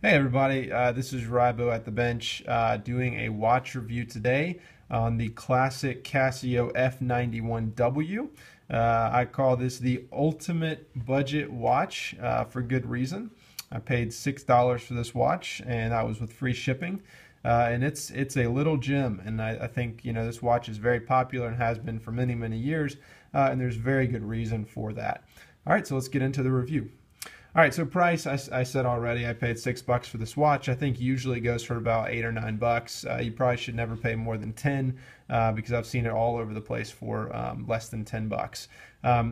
Hey everybody, this is Rybo at the bench doing a watch review today on the classic Casio F91-W. I call this the ultimate budget watch for good reason. I paid $6 for this watch and that was with free shipping. And it's a little gem, and I think this watch is very popular and has been for many years, and there's very good reason for that. All right, so let's get into the review. All right, so price, I said already, I paid $6 for this watch. I think usually goes for about $8 or $9. You probably should never pay more than 10 because I've seen it all over the place for less than $10.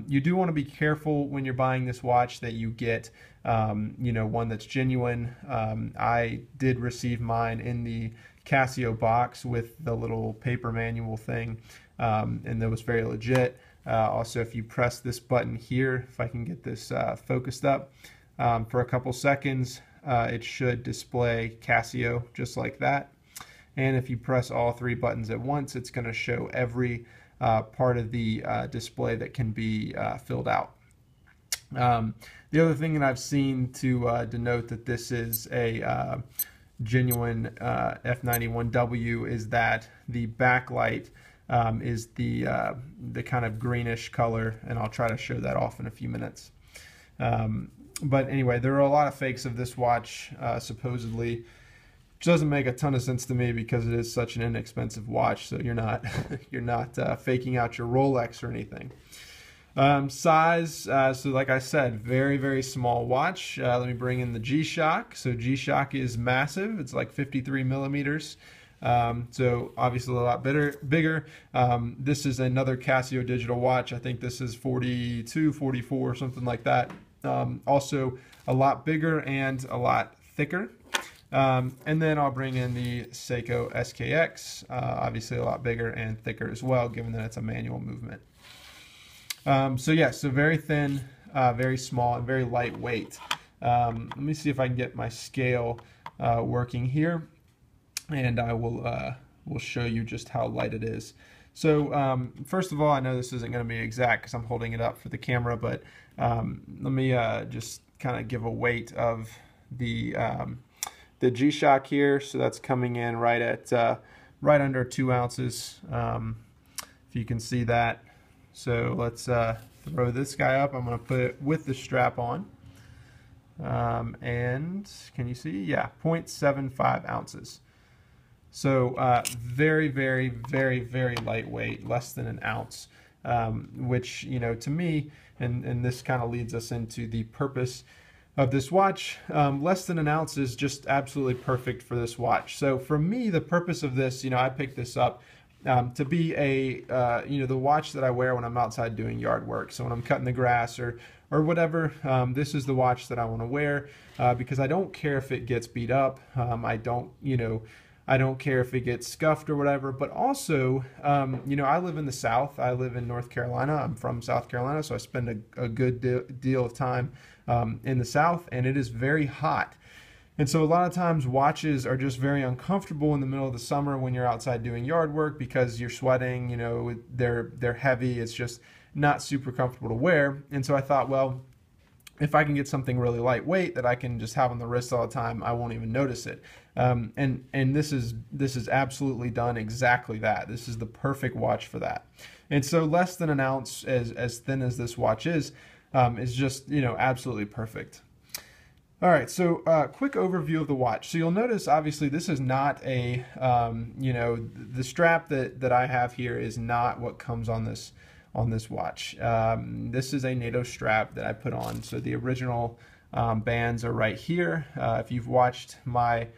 You do want to be careful when you're buying this watch that you get one that's genuine. I did receive mine in the Casio box with the little paper manual thing, and that was very legit. Also, if you press this button here, if I can get this focused up for a couple seconds, it should display Casio just like that. And if you press all three buttons at once, it's going to show every part of the display that can be filled out. The other thing that I've seen to denote that this is a genuine F91W is that the backlight is the kind of greenish color, and I'll try to show that off in a few minutes. But anyway, there are a lot of fakes of this watch, supposedly, which doesn't make a ton of sense to me because it is such an inexpensive watch. So you're not faking out your Rolex or anything. Size, so like I said, very small watch. Let me bring in the G-Shock. So G-Shock is massive. It's like 53 millimeters. So obviously a lot bigger. This is another Casio digital watch. I think this is 42, 44, something like that. Also a lot bigger and a lot thicker. And then I'll bring in the Seiko SKX, obviously a lot bigger and thicker as well, given that it's a manual movement. So very thin, very small, and very lightweight. Let me see if I can get my scale working here, and I will show you just how light it is. So first of all, I know this isn't going to be exact because I'm holding it up for the camera, but let me just kind of give a weight of the G-Shock here. So that's coming in right at right under 2 ounces, if you can see that. So let's throw this guy up. I'm going to put it with the strap on. And can you see? Yeah, 0.75 ounces. So very lightweight, less than an ounce, which, to me, and this kind of leads us into the purpose of this watch. Less than an ounce is just absolutely perfect for this watch. So for me, the purpose of this, I picked this up to be the watch that I wear when I'm outside doing yard work. So when I'm cutting the grass or whatever, this is the watch that I want to wear because I don't care if it gets beat up. I don't care if it gets scuffed or whatever, but also, I live in the South. I live in North Carolina. I'm from South Carolina, so I spend a good deal of time in the South, and it is very hot. And so a lot of times watches are just very uncomfortable in the middle of the summer when you're outside doing yard work because you're sweating, they're heavy. It's just not super comfortable to wear. And so I thought, well, if I can get something really lightweight that I can just have on the wrist all the time, I won't even notice it. And this is absolutely done exactly that. This is the perfect watch for that. And so less than an ounce, as thin as this watch is just absolutely perfect. All right, so quick overview of the watch. So you'll notice, obviously, this is not a, the strap that I have here is not what comes on this watch. This is a NATO strap that I put on. So the original bands are right here. If you've watched my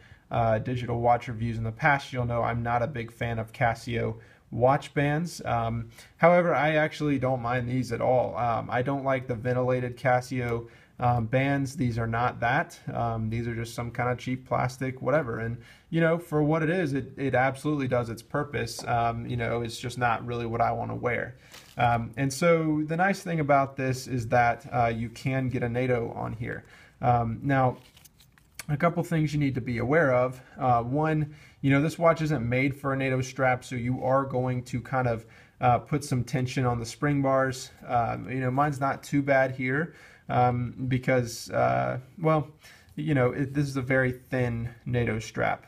digital watch reviews in the past, you'll know I'm not a big fan of Casio watch bands. However, I actually don't mind these at all. I don't like the ventilated Casio bands. These are not that. These are just some kind of cheap plastic, whatever. And for what it is, it absolutely does its purpose. It's just not really what I want to wear. And so the nice thing about this is that you can get a NATO on here. Now, a couple things you need to be aware of. One, this watch isn't made for a NATO strap, so you are going to kind of put some tension on the spring bars. Mine's not too bad here because, well, you know, this is a very thin NATO strap.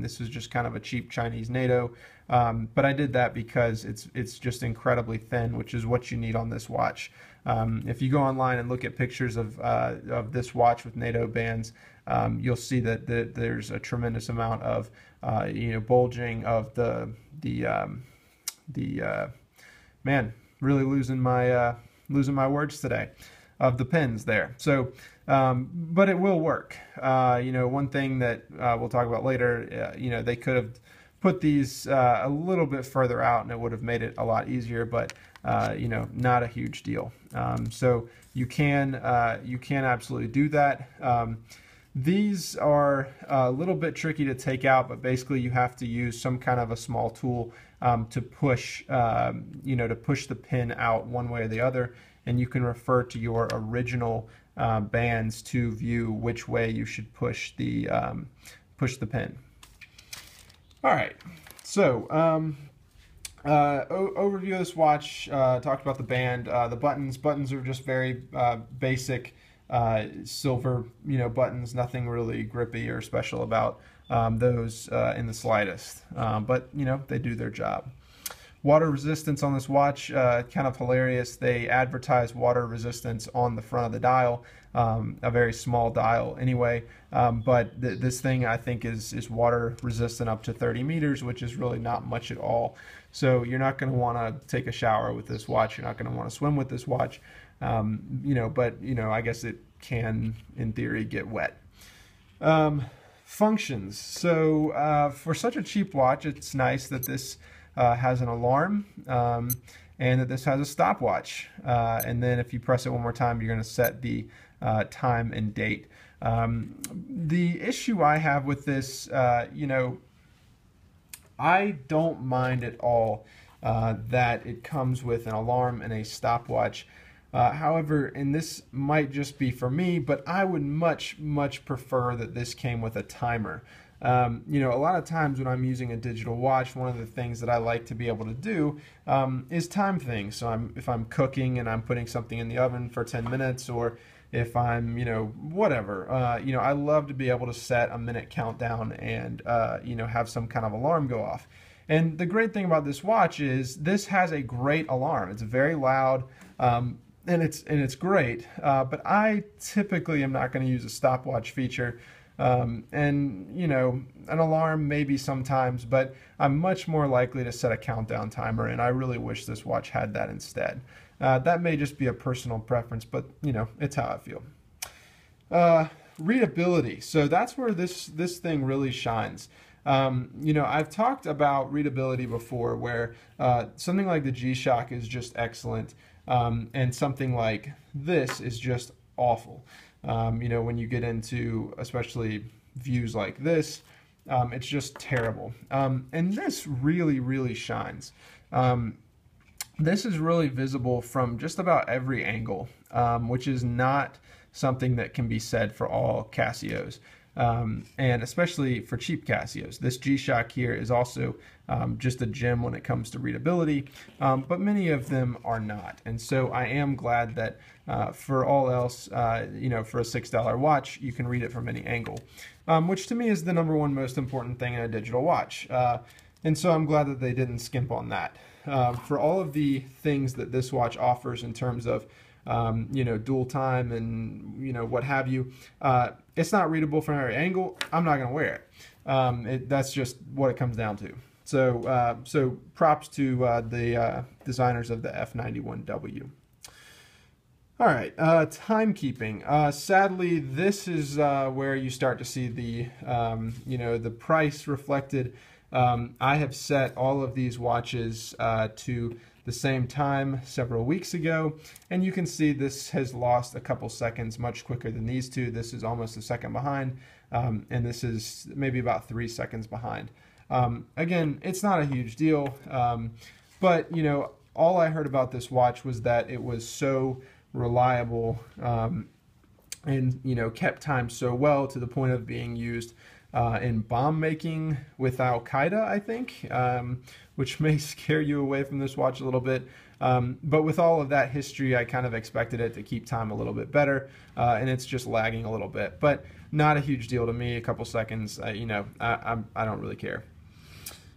This is just kind of a cheap Chinese NATO, but I did that because it's just incredibly thin, which is what you need on this watch. If you go online and look at pictures of this watch with NATO bands, you'll see that there's a tremendous amount of you know, bulging of the man, really losing my words today, of the pins there. So, but it will work. You know, one thing that we'll talk about later, you know, they could have put these a little bit further out and it would have made it a lot easier, but you know, not a huge deal. So you can absolutely do that. These are a little bit tricky to take out, but basically you have to use some kind of a small tool to push, you know, to push the pin out one way or the other, and you can refer to your original bands to view which way you should push the pin. All right, so overview of this watch. Talked about the band, the buttons. Buttons are just very basic. Silver, you know, buttons, nothing really grippy or special about those in the slightest, but you know, they do their job. Water resistance on this watch, kind of hilarious. They advertise water resistance on the front of the dial, a very small dial anyway, but this thing I think is water resistant up to 30 meters, which is really not much at all. So you're not going to want to take a shower with this watch. You're not going to want to swim with this watch. You know, but you know, I guess it can, in theory, get wet. Functions. So for such a cheap watch, it's nice that this has an alarm and that this has a stopwatch. And then if you press it one more time, you're going to set the time and date. The issue I have with this, you know, I don't mind at all that it comes with an alarm and a stopwatch. However, and this might just be for me, but I would much prefer that this came with a timer. You know, a lot of times when I'm using a digital watch, one of the things that I like to be able to do is time things. So if I'm cooking and I'm putting something in the oven for 10 minutes, or if I'm, you know, whatever, you know, I love to be able to set a minute countdown and, you know, have some kind of alarm go off. And the great thing about this watch is this has a great alarm. It's very loud. And it's great, but I typically am not going to use a stopwatch feature, and you know, an alarm maybe sometimes, but I'm much more likely to set a countdown timer, and I really wish this watch had that instead. That may just be a personal preference, but you know, it's how I feel. Readability. So that's where this thing really shines. You know, I've talked about readability before, where something like the G-Shock is just excellent. And something like this is just awful. You know, when you get into especially views like this, it's just terrible. And this really shines. This is really visible from just about every angle, which is not something that can be said for all Casios. And especially for cheap Casios. This G-Shock here is also just a gem when it comes to readability, but many of them are not. And so I am glad that for all else, you know, for a $6 watch, you can read it from any angle, which to me is the #1 most important thing in a digital watch. And so I'm glad that they didn't skimp on that. For all of the things that this watch offers in terms of you know, dual time and, you know, what have you, it's not readable from every angle. I'm not going to wear it. That's just what it comes down to. So, so props to the designers of the F91-W. All right, timekeeping. Sadly, this is where you start to see the, you know, the price reflected. I have set all of these watches to the same time several weeks ago, and you can see this has lost a couple seconds much quicker than these two. This is almost a second behind, and this is maybe about 3 seconds behind. Again, it's not a huge deal, but you know, all I heard about this watch was that it was so reliable and you know, kept time so well to the point of being used in bomb making with Al-Qaeda, I think, which may scare you away from this watch a little bit. But with all of that history, I kind of expected it to keep time a little bit better, and it's just lagging a little bit. But not a huge deal to me. A couple seconds, you know, I don't really care.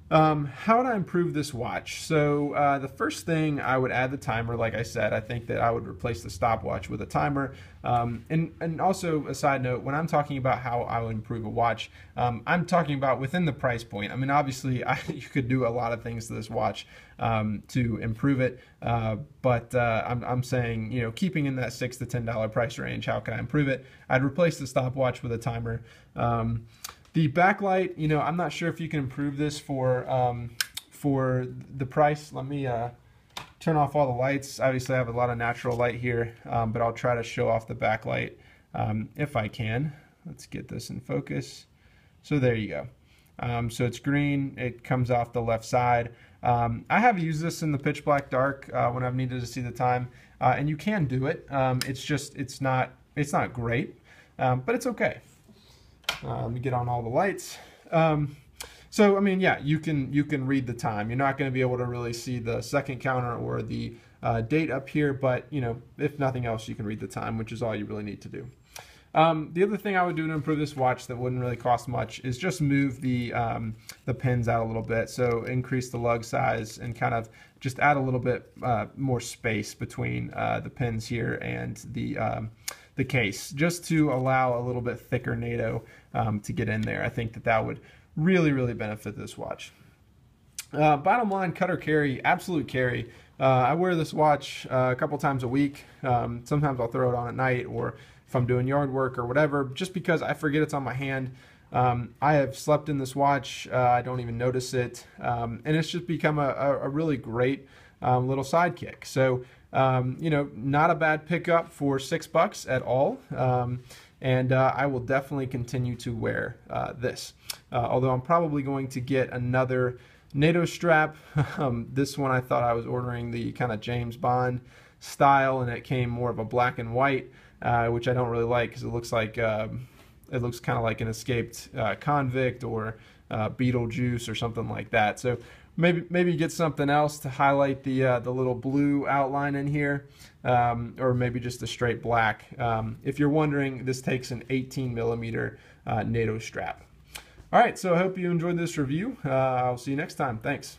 How would I improve this watch? So the first thing, I would add the timer. Like I said, I think that I would replace the stopwatch with a timer. And also a side note, when I'm talking about how I would improve a watch, I'm talking about within the price point. I mean, obviously, you could do a lot of things to this watch to improve it, but I'm saying, you know, keeping in that $6 to $10 price range, how can I improve it? I'd replace the stopwatch with a timer. The backlight, you know, I'm not sure if you can improve this for the price. Let me turn off all the lights. Obviously, I have a lot of natural light here, but I'll try to show off the backlight if I can. Let's get this in focus. So there you go. So it's green. It comes off the left side. I have used this in the pitch black dark when I've needed to see the time, and you can do it. It's not great, but it's okay. Let me get on all the lights. So I mean, yeah, you can read the time. You're not going to be able to really see the second counter or the date up here, but you know, if nothing else, you can read the time, which is all you really need to do. The other thing I would do to improve this watch that wouldn't really cost much is just move the pins out a little bit. So increase the lug size and kind of just add a little bit more space between the pins here and the case, just to allow a little bit thicker NATO to get in there. I think that would really benefit this watch. Bottom line, cutter carry, absolute carry. I wear this watch a couple times a week. Sometimes I'll throw it on at night, or if I'm doing yard work or whatever, just because I forget it's on my hand. I have slept in this watch. I don't even notice it. And it's just become a really great little sidekick. So, you know, not a bad pickup for $6 at all. And I will definitely continue to wear this. Although I'm probably going to get another NATO strap. This one I thought I was ordering the kind of James Bond style, and it came more of a black and white, which I don't really like because it looks like it looks kind of like an escaped convict or Beetlejuice or something like that. So maybe get something else to highlight the little blue outline in here, or maybe just a straight black. If you're wondering, this takes an 18mm NATO strap. All right, so I hope you enjoyed this review. I'll see you next time. Thanks.